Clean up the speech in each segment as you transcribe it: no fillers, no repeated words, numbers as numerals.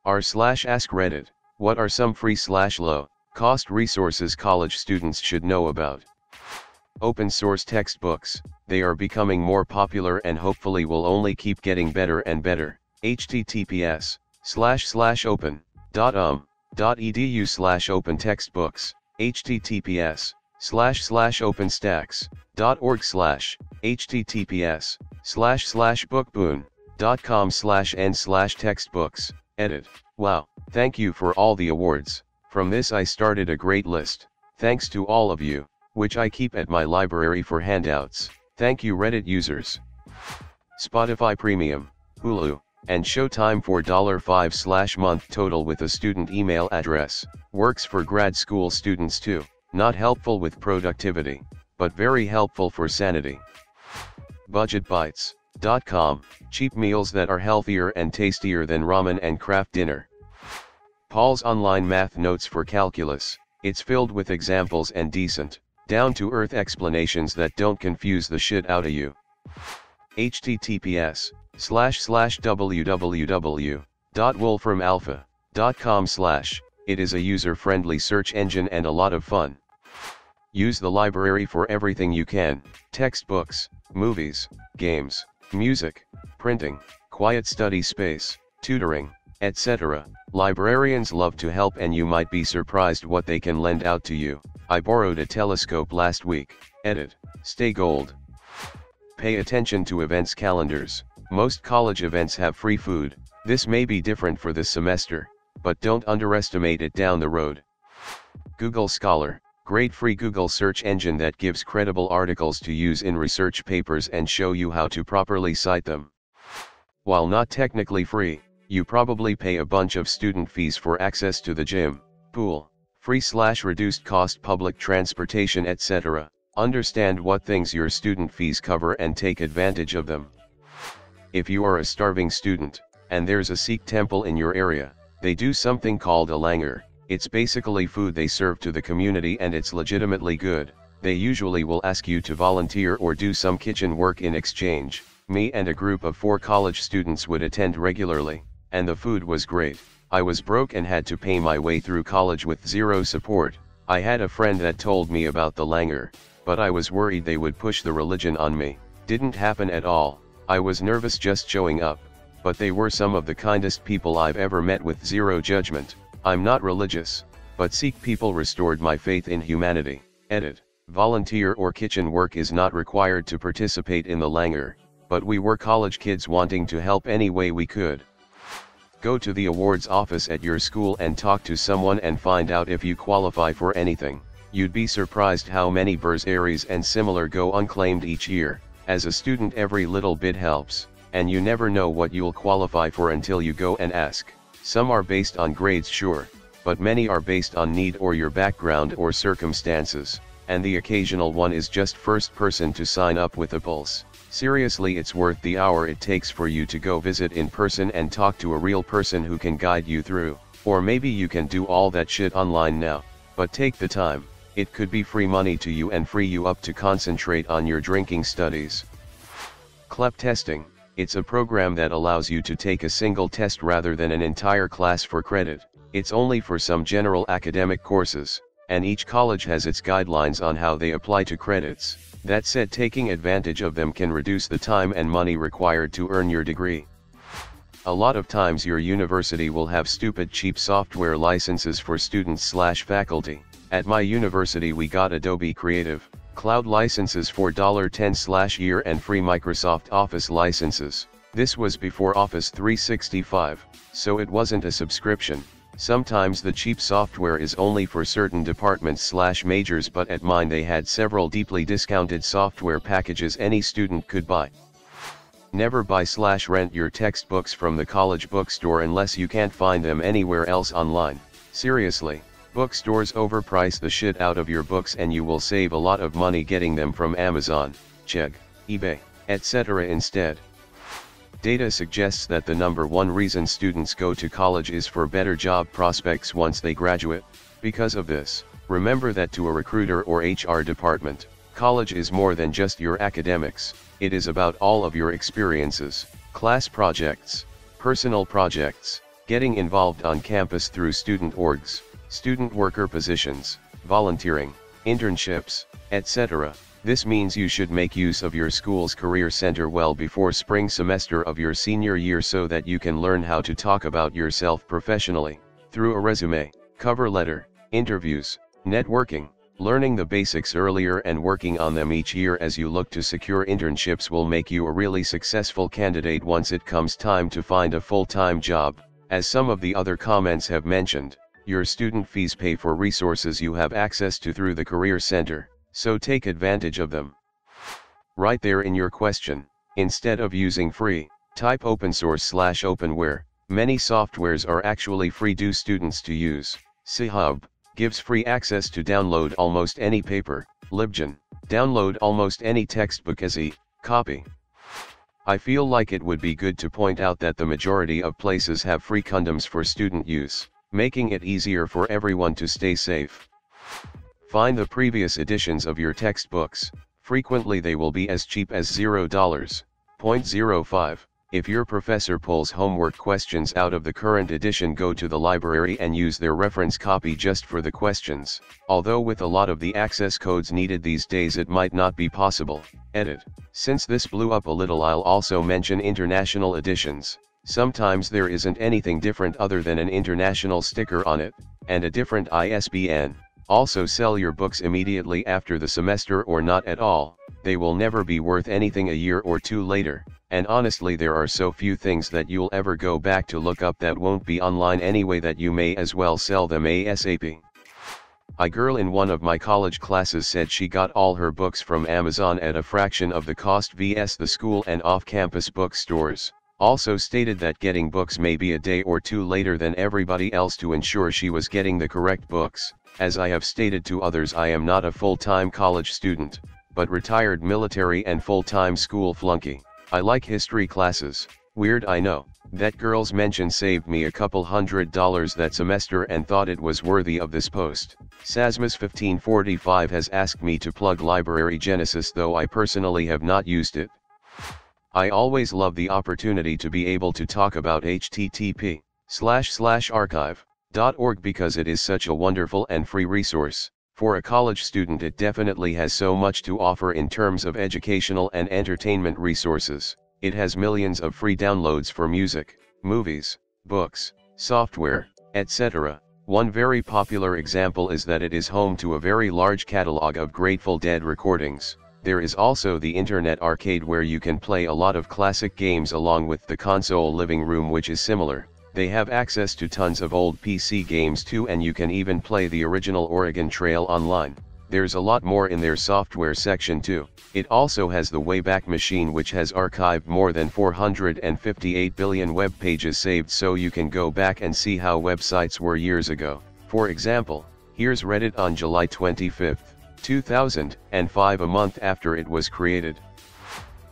r/AskReddit, what are some free/low cost resources college students should know about? Open source textbooks, they are becoming more popular and hopefully will only keep getting better and better. https://open.edu/open textbooks, https://openstacks.org/ https://bookboon.com/n/textbooks, edit. Wow, thank you for all the awards. From this I started a great list. Thanks to all of you, which I keep at my library for handouts. Thank you Reddit users. Spotify Premium, Hulu, and Showtime for $5/month total with a student email address. Works for grad school students too. Not helpful with productivity, but very helpful for sanity. BudgetBites.com, cheap meals that are healthier and tastier than ramen and Kraft dinner. Paul's online math notes for calculus, it's filled with examples and decent, down-to-earth explanations that don't confuse the shit out of you. https://www.wolframalpha.com/, it is a user-friendly search engine and a lot of fun. Use the library for everything you can: textbooks, movies, games, music, printing, quiet study space, tutoring, etc. Librarians love to help and you might be surprised what they can lend out to you. I borrowed a telescope last week. Edit. Stay gold. Pay attention to events calendars. Most college events have free food. This may be different for this semester, but don't underestimate it down the road. Google Scholar, great free Google search engine that gives credible articles to use in research papers and show you how to properly cite them. While not technically free, you probably pay a bunch of student fees for access to the gym, pool, free/reduced cost public transportation, etc. Understand what things your student fees cover and take advantage of them. If you are a starving student, and there's a Sikh temple in your area, they do something called a langar. It's basically food they serve to the community and it's legitimately good. They usually will ask you to volunteer or do some kitchen work in exchange. Me and a group of 4 college students would attend regularly, and the food was great. I was broke and had to pay my way through college with zero support. I had a friend that told me about the langar, but I was worried they would push the religion on me. Didn't happen at all. I was nervous just showing up, but they were some of the kindest people I've ever met with zero judgment. I'm not religious, but Sikh people restored my faith in humanity. Edit. Volunteer or kitchen work is not required to participate in the langar, but we were college kids wanting to help any way we could. Go to the awards office at your school and talk to someone and find out if you qualify for anything. You'd be surprised how many bursaries and similar go unclaimed each year. As a student, every little bit helps, and you never know what you'll qualify for until you go and ask. Some are based on grades, sure, but many are based on need or your background or circumstances, and the occasional one is just first person to sign up with a pulse. Seriously, it's worth the hour it takes for you to go visit in person and talk to a real person who can guide you through. Or maybe you can do all that shit online now, but take the time. It could be free money to you and free you up to concentrate on your drinking studies. CLEP testing, it's a program that allows you to take a single test rather than an entire class for credit. It's only for some general academic courses, and each college has its guidelines on how they apply to credits. That said, taking advantage of them can reduce the time and money required to earn your degree. A lot of times your university will have stupid cheap software licenses for students/faculty. At my university we got Adobe Creative Cloud licenses for $10/year and free Microsoft Office licenses. This was before Office 365, so it wasn't a subscription. Sometimes the cheap software is only for certain departments/majors, but at mine they had several deeply discounted software packages any student could buy. Never buy/rent your textbooks from the college bookstore unless you can't find them anywhere else online. Seriously, bookstores overprice the shit out of your books and you will save a lot of money getting them from Amazon, Chegg, eBay, etc. instead. Data suggests that the #1 reason students go to college is for better job prospects once they graduate. Because of this, remember that to a recruiter or HR department, college is more than just your academics. It is about all of your experiences, class projects, personal projects, Getting involved on campus through student orgs, student worker positions, volunteering, internships, etc. This means you should make use of your school's career center well before spring semester of your senior year so that you can learn how to talk about yourself professionally, through a resume, cover letter, interviews, networking. Learning the basics earlier and working on them each year as you look to secure internships will make you a really successful candidate once it comes time to find a full-time job. As some of the other comments have mentioned, your student fees pay for resources you have access to through the Career Center, so take advantage of them. Right there in your question, instead of using free, type open source/openware. Many softwares are actually free to students to use. CHub gives free access to download almost any paper, LibGen, download almost any textbook as e-copy. I feel like it would be good to point out that the majority of places have free condoms for student use, making it easier for everyone to stay safe. Find the previous editions of your textbooks, frequently they will be as cheap as $0.05. If your professor pulls homework questions out of the current edition, go to the library and use their reference copy just for the questions, although with a lot of the access codes needed these days it might not be possible. Edit. Since this blew up a little, I'll also mention international editions. Sometimes there isn't anything different other than an international sticker on it, and a different ISBN. Also sell your books immediately after the semester or not at all. They will never be worth anything a year or two later, and honestly there are so few things that you'll ever go back to look up that won't be online anyway that you may as well sell them ASAP. A girl in one of my college classes said she got all her books from Amazon at a fraction of the cost vs the school and off-campus bookstores. Also stated that getting books may be a day or two later than everybody else to ensure she was getting the correct books. As I have stated to others, I am not a full-time college student, but retired military and full-time school flunky. I like history classes. Weird, I know. That girl's mention saved me a couple $100 that semester and thought it was worthy of this post. Sasmus1545 has asked me to plug Library Genesis, though I personally have not used it. I always love the opportunity to be able to talk about http://archive.org because it is such a wonderful and free resource. For a college student, it definitely has so much to offer in terms of educational and entertainment resources. It has millions of free downloads for music, movies, books, software, etc. One very popular example is that it is home to a very large catalog of Grateful Dead recordings. There is also the Internet Arcade where you can play a lot of classic games along with the console living room, which is similar. They have access to tons of old PC games too, and you can even play the original Oregon Trail online. There's a lot more in their software section too. It also has the Wayback Machine, which has archived more than 458 billion web pages saved, so you can go back and see how websites were years ago. For example, here's Reddit on July 25, 2005, a month after it was created.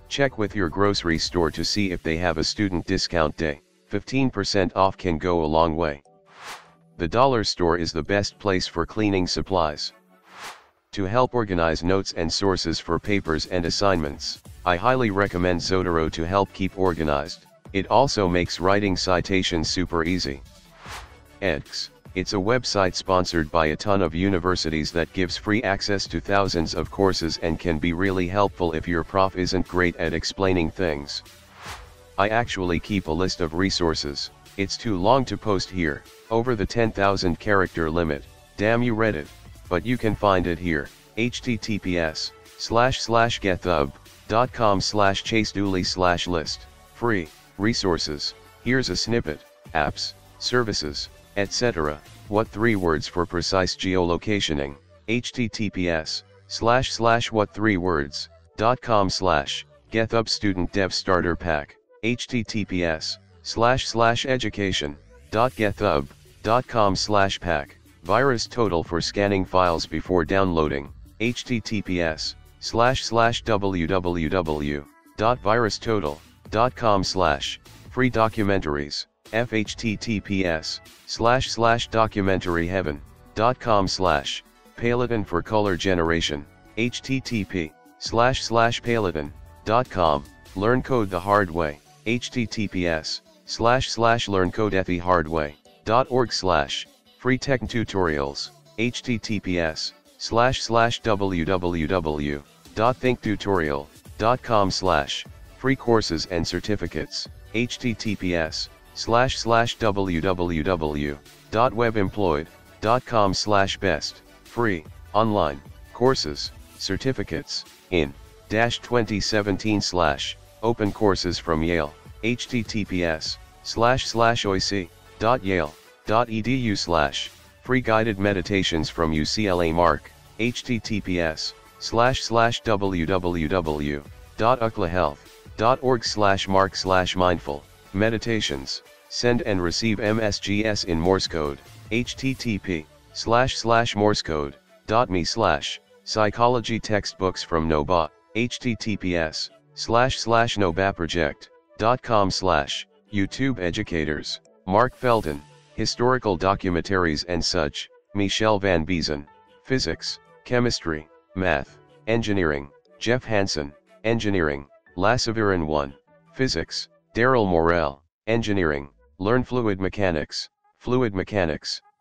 Check with your grocery store to see if they have a student discount day. 15% off can go a long way. The dollar store is the best place for cleaning supplies. To help organize notes and sources for papers and assignments, I highly recommend Zotero to help keep organized. It also makes writing citations super easy. edX. It's a website sponsored by a ton of universities that gives free access to thousands of courses and can be really helpful if your prof isn't great at explaining things. I actually keep a list of resources. It's too long to post here, over the 10,000 character limit. Damn you Reddit. But you can find it here. https://github.com/chasedooley/list. Free resources. Here's a snippet. Apps, services, etc. What 3 words for precise geolocationing? https://what3words.com/github student dev starter pack. https://education.github.com/pack. Virus total for scanning files before downloading. https://www.virustotal.com/. Free documentaries. fhttps://documentaryheaven.com/. Peloton for color generation. http://peloton.com. Learn code the hard way. https:// https://learncodethehardway.org/free tech tutorials, https://www.thinktutorial.com/free courses and certificates, https://www.webemployed.com/best, free, online, courses, certificates, in, 2017/open courses from Yale, https://oic.yale.edu/free guided meditations from UCLA Mark, https://www.uclahealth.org/mark/mindful, meditations, send and receive MSGS in Morse code, http://morsecode.me/psychology textbooks from Noba, https://nobaproject.com/YouTube educators, Mark Felton, historical documentaries and such, Michelle Van Biezen, physics, chemistry, math, engineering, Jeff Hansen, engineering, Lasseviren 1, physics, Daryl Morell, engineering, learn fluid mechanics,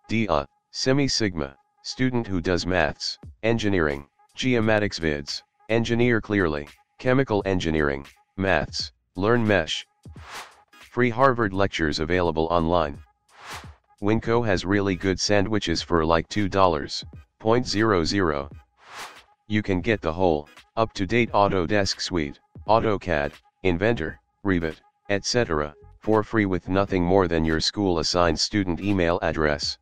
DA, Semi Sigma, student who does maths, engineering, geomatics vids, engineer clearly, chemical engineering, maths, learn mesh. Free Harvard lectures available online. Winco has really good sandwiches for like $2.00. You can get the whole, up-to-date Autodesk suite, AutoCAD, Inventor, Revit, etc., for free with nothing more than your school-assigned student email address.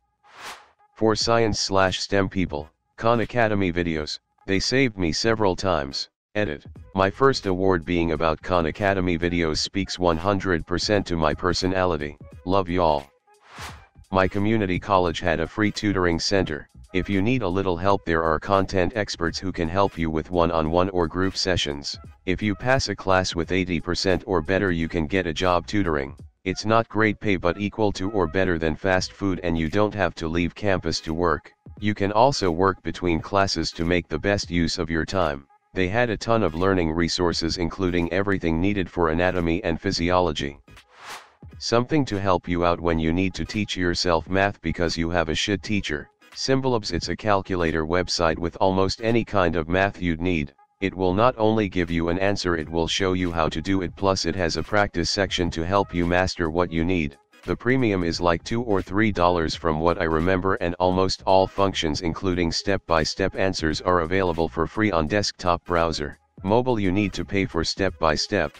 For science/STEM people, Khan Academy videos, they saved me several times. Edit. My first award being about Khan Academy videos speaks 100% to my personality. Love y'all. My community college had a free tutoring center. If you need a little help, there are content experts who can help you with one-on-one or group sessions. If you pass a class with 80% or better, you can get a job tutoring. It's not great pay but equal to or better than fast food, and you don't have to leave campus to work. You can also work between classes to make the best use of your time. They had a ton of learning resources including everything needed for anatomy and physiology. Something to help you out when you need to teach yourself math because you have a shit teacher. Symbolabs, it's a calculator website with almost any kind of math you'd need. It will not only give you an answer, it will show you how to do it, plus it has a practice section to help you master what you need. The premium is like $2 or $3 from what I remember, and almost all functions including step-by-step answers are available for free on desktop browser. Mobile you need to pay for step-by-step.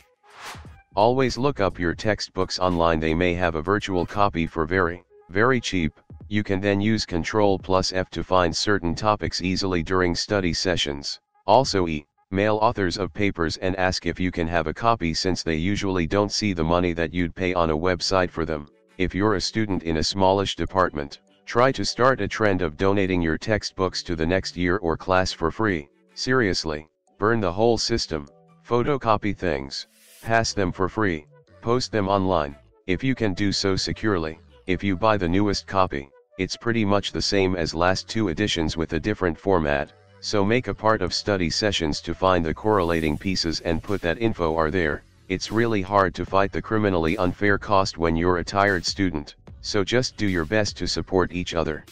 Always look up your textbooks online, they may have a virtual copy for very, very cheap. You can then use Ctrl+F to find certain topics easily during study sessions. Also mail authors of papers and ask if you can have a copy, since they usually don't see the money that you'd pay on a website for them. If you're a student in a smallish department, try to start a trend of donating your textbooks to the next year or class for free. Seriously, burn the whole system, photocopy things, pass them for free, post them online, if you can do so securely. If you buy the newest copy, it's pretty much the same as last two editions with a different format, so make a part of study sessions to find the correlating pieces and put that info are there. It's really hard to fight the criminally unfair cost when you're a tired student, so just do your best to support each other.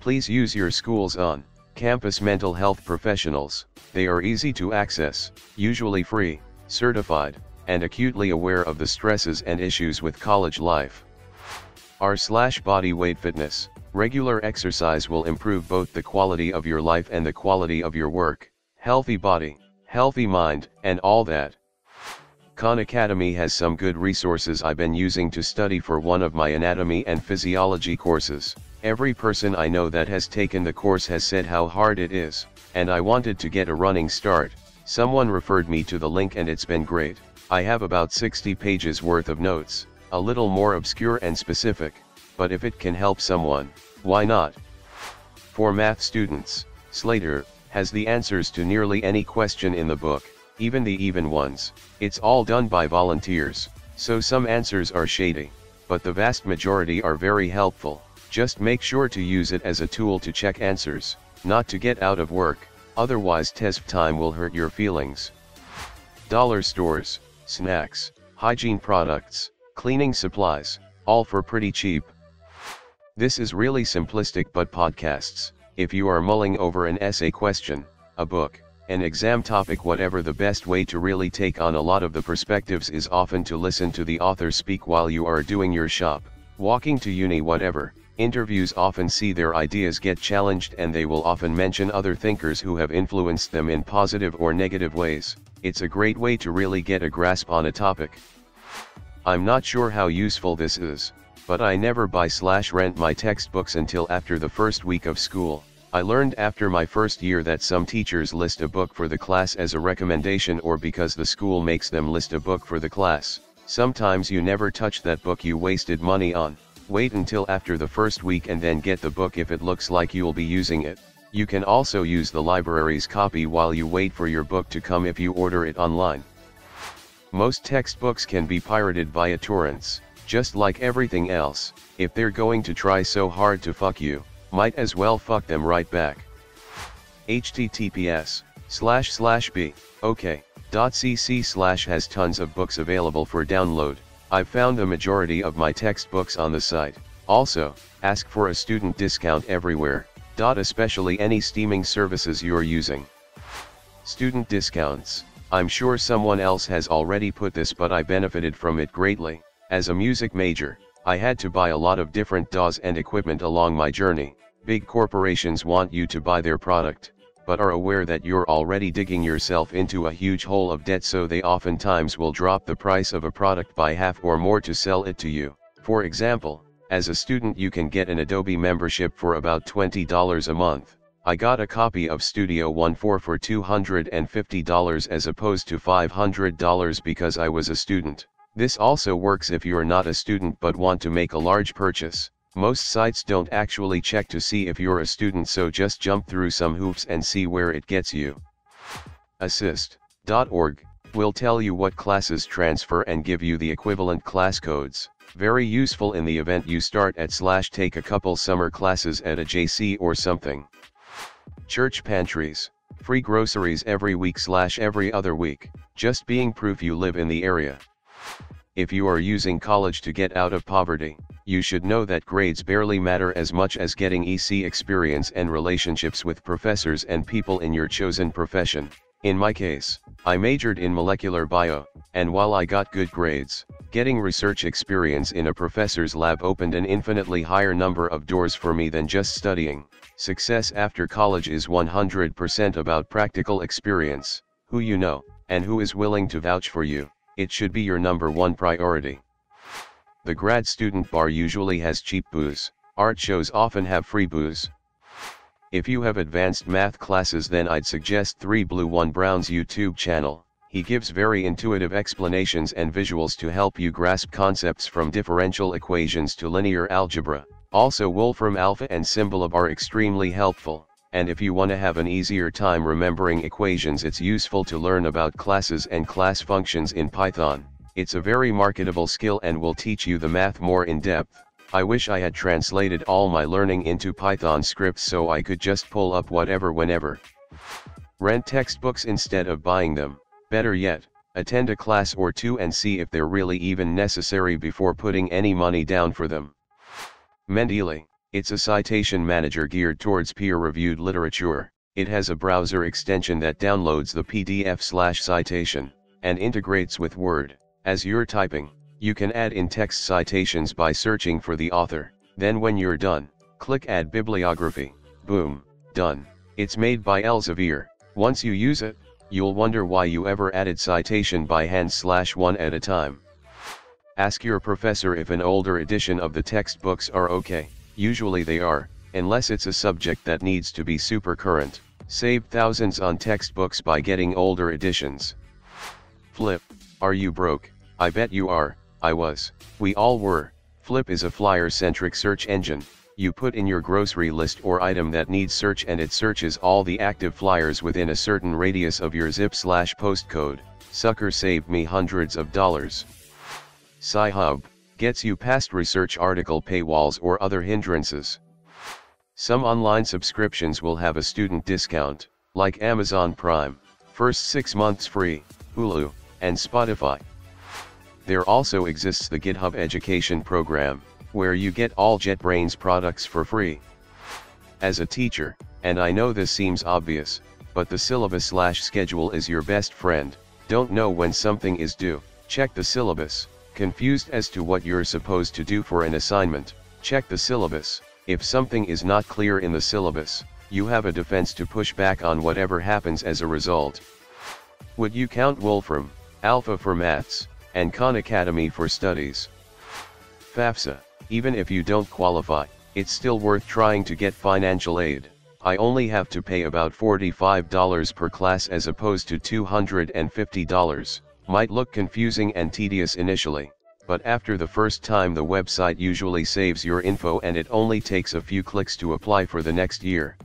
Please use your school's on-campus mental health professionals. They are easy to access, usually free, certified, and acutely aware of the stresses and issues with college life. r/body weight fitness. Regular exercise will improve both the quality of your life and the quality of your work. Healthy body, healthy mind, and all that. Khan Academy has some good resources I've been using to study for one of my anatomy and physiology courses. Every person I know that has taken the course has said how hard it is, and I wanted to get a running start. Someone referred me to the link and it's been great. I have about 60 pages worth of notes, a little more obscure and specific, but if it can help someone, why not? For math students, Slater has the answers to nearly any question in the book, even the even ones. It's all done by volunteers, so some answers are shady, but the vast majority are very helpful. Just make sure to use it as a tool to check answers, not to get out of work, otherwise test time will hurt your feelings. Dollar stores, snacks, hygiene products, cleaning supplies, all for pretty cheap. This is really simplistic, but podcasts, if you are mulling over an essay question, a book, an exam topic, whatever, the best way to really take on a lot of the perspectives is often to listen to the author speak while you are doing your shop, walking to uni, whatever. Interviews often see their ideas get challenged, and they will often mention other thinkers who have influenced them in positive or negative ways. It's a great way to really get a grasp on a topic. I'm not sure how useful this is, but I never buy/rent my textbooks until after the first week of school. I learned after my first year that some teachers list a book for the class as a recommendation, or because the school makes them list a book for the class. Sometimes you never touch that book you wasted money on. Wait until after the first week and then get the book if it looks like you'll be using it. You can also use the library's copy while you wait for your book to come if you order it online. Most textbooks can be pirated via torrents. Just like everything else, if they're going to try so hard to fuck you, might as well fuck them right back. https://b.ok.cc/ has tons of books available for download. I've found the majority of my textbooks on the site. Also, ask for a student discount everywhere, especially any steaming services you're using. Student discounts. I'm sure someone else has already put this, but I benefited from it greatly. As a music major, I had to buy a lot of different DAWs and equipment along my journey. Big corporations want you to buy their product, but are aware that you're already digging yourself into a huge hole of debt, so they oftentimes will drop the price of a product by half or more to sell it to you. For example, as a student you can get an Adobe membership for about $20 a month. I got a copy of Studio One for $250 as opposed to $500 because I was a student. This also works if you're not a student but want to make a large purchase. Most sites don't actually check to see if you're a student, so just jump through some hoops and see where it gets you. Assist.org will tell you what classes transfer and give you the equivalent class codes. Very useful in the event you start at/take a couple summer classes at a JC or something. Church pantries. Free groceries every week/every other week, just being proof you live in the area. If you are using college to get out of poverty, you should know that grades barely matter as much as getting EC experience and relationships with professors and people in your chosen profession. In my case, I majored in molecular bio, and while I got good grades, getting research experience in a professor's lab opened an infinitely higher number of doors for me than just studying. Success after college is 100% about practical experience, who you know, and who is willing to vouch for you. It should be your number one priority. The grad student bar usually has cheap booze. Art shows often have free booze. If you have advanced math classes, then I'd suggest 3 Blue 1 Brown's YouTube channel. He gives very intuitive explanations and visuals to help you grasp concepts from differential equations to linear algebra. Also, Wolfram Alpha and Symbolab are extremely helpful. And if you want to have an easier time remembering equations, it's useful to learn about classes and class functions in Python. It's a very marketable skill and will teach you the math more in depth. I wish I had translated all my learning into Python scripts so I could just pull up whatever whenever. Rent textbooks instead of buying them. Better yet, attend a class or two and see if they're really even necessary before putting any money down for them. Mendeley. It's a citation manager geared towards peer-reviewed literature. It has a browser extension that downloads the PDF/citation, and integrates with Word. As you're typing, you can add in text citations by searching for the author. Then when you're done, click Add Bibliography. Boom, done. It's made by Elsevier. Once you use it, you'll wonder why you ever added citation by hand/one at a time. Ask your professor if an older edition of the textbooks are okay. Usually they are, unless it's a subject that needs to be super current. Save thousands on textbooks by getting older editions. Flip. Are you broke? I bet you are. I was. We all were. Flip is a flyer-centric search engine. You put in your grocery list or item that needs search and it searches all the active flyers within a certain radius of your zip/postcode. Sucker saved me hundreds of dollars. Sci-Hub gets you past research article paywalls or other hindrances. Some online subscriptions will have a student discount, like Amazon Prime, first 6 months free, Hulu, and Spotify. There also exists the GitHub Education program, where you get all JetBrains products for free. As a teacher, and I know this seems obvious, but the syllabus/schedule is your best friend. Don't know when something is due? Check the syllabus. Confused as to what you're supposed to do for an assignment? Check the syllabus. If something is not clear in the syllabus, you have a defense to push back on whatever happens as a result. Would you count Wolfram, Alpha for maths, and Khan Academy for studies? FAFSA. Even if you don't qualify, it's still worth trying to get financial aid. I only have to pay about $45 per class as opposed to $250. Might look confusing and tedious initially, but after the first time the website usually saves your info and it only takes a few clicks to apply for the next year.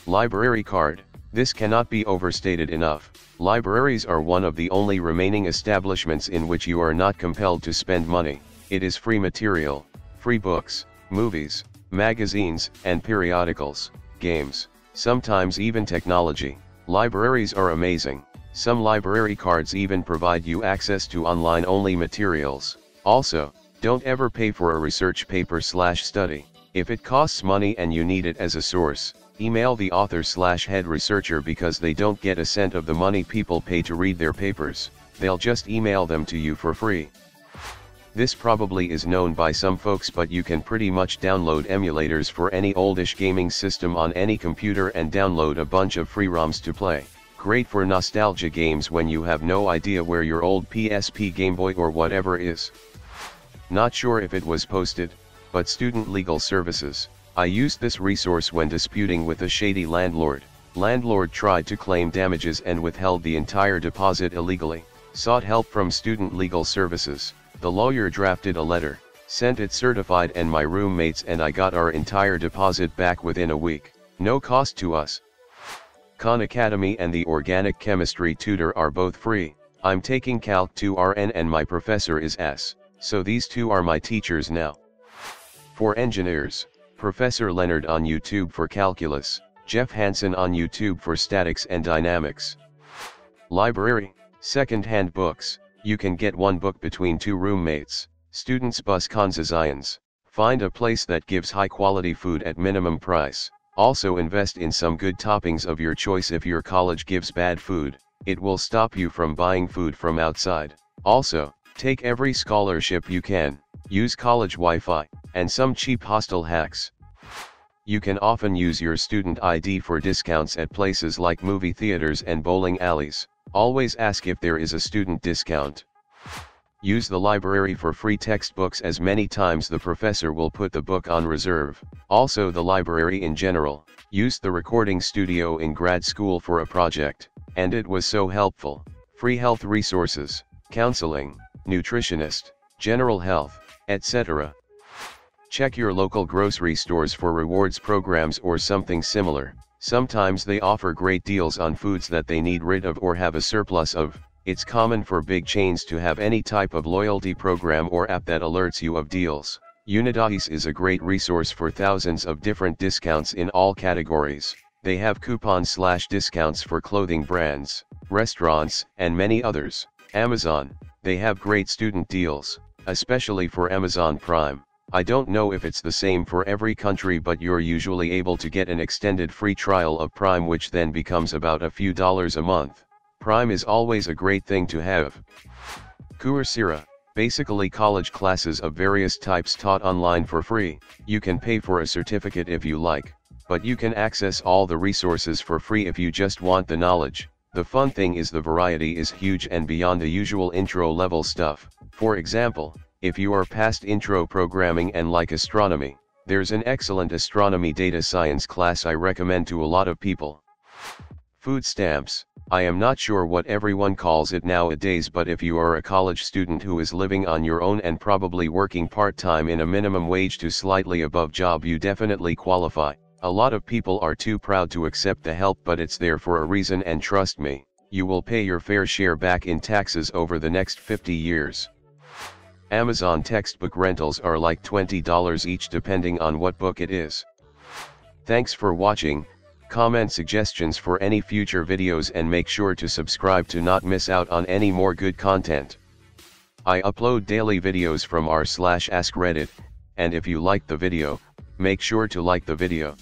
Library card. This cannot be overstated enough. Libraries are one of the only remaining establishments in which you are not compelled to spend money. It is free material, free books, movies, magazines, and periodicals, games, sometimes even technology. Libraries are amazing. Some library cards even provide you access to online-only materials. Also, don't ever pay for a research paper/study. If it costs money and you need it as a source, email the author/head researcher because they don't get a cent of the money people pay to read their papers. They'll just email them to you for free. This probably is known by some folks, but you can pretty much download emulators for any oldish gaming system on any computer and download a bunch of free ROMs to play. Great for nostalgia games when you have no idea where your old PSP, Game Boy or whatever is. Not sure if it was posted, but Student Legal Services. I used this resource when disputing with a shady landlord. Landlord tried to claim damages and withheld the entire deposit illegally. Sought help from Student Legal Services. The lawyer drafted a letter, sent it certified, and my roommates and I got our entire deposit back within a week. No cost to us. Khan Academy and the Organic Chemistry Tutor are both free. I'm taking Calc 2 RN and my professor is S, so these two are my teachers now. For engineers, Professor Leonard on YouTube for calculus, Jeff Hansen on YouTube for statics and dynamics. Library, second-hand books. You can get one book between two roommates. Students bus Kansazians. Find a place that gives high-quality food at minimum price. Also invest in some good toppings of your choice. If your college gives bad food, it will stop you from buying food from outside. Also, take every scholarship you can. Use college Wi-Fi, and some cheap hostel hacks. You can often use your student ID for discounts at places like movie theaters and bowling alleys. Always ask if there is a student discount. Use the library for free textbooks as many times the professor will put the book on reserve. Also the library in general. Used the recording studio in grad school for a project, and it was so helpful. Free health resources, counseling, nutritionist, general health, etc. Check your local grocery stores for rewards programs or something similar. Sometimes they offer great deals on foods that they need rid of or have a surplus of. It's common for big chains to have any type of loyalty program or app that alerts you of deals. Unidice is a great resource for thousands of different discounts in all categories. They have coupons/discounts for clothing brands, restaurants, and many others. Amazon, they have great student deals, especially for Amazon Prime. I don't know if it's the same for every country, but you're usually able to get an extended free trial of Prime, which then becomes about a few dollars a month. Prime is always a great thing to have. Coursera, basically college classes of various types taught online for free. You can pay for a certificate if you like, but you can access all the resources for free if you just want the knowledge. The fun thing is the variety is huge and beyond the usual intro level stuff. For example, if you are past intro programming and like astronomy, there's an excellent astronomy data science class I recommend to a lot of people. Food stamps. I am not sure what everyone calls it nowadays, but if you are a college student who is living on your own and probably working part-time in a minimum wage to slightly above job, you definitely qualify. A lot of people are too proud to accept the help, but it's there for a reason, and trust me, you will pay your fair share back in taxes over the next 50 years. Amazon textbook rentals are like $20 each depending on what book it is. Thanks for watching. Comment suggestions for any future videos and make sure to subscribe to not miss out on any more good content. I upload daily videos from r/AskReddit, and if you like the video, make sure to like the video.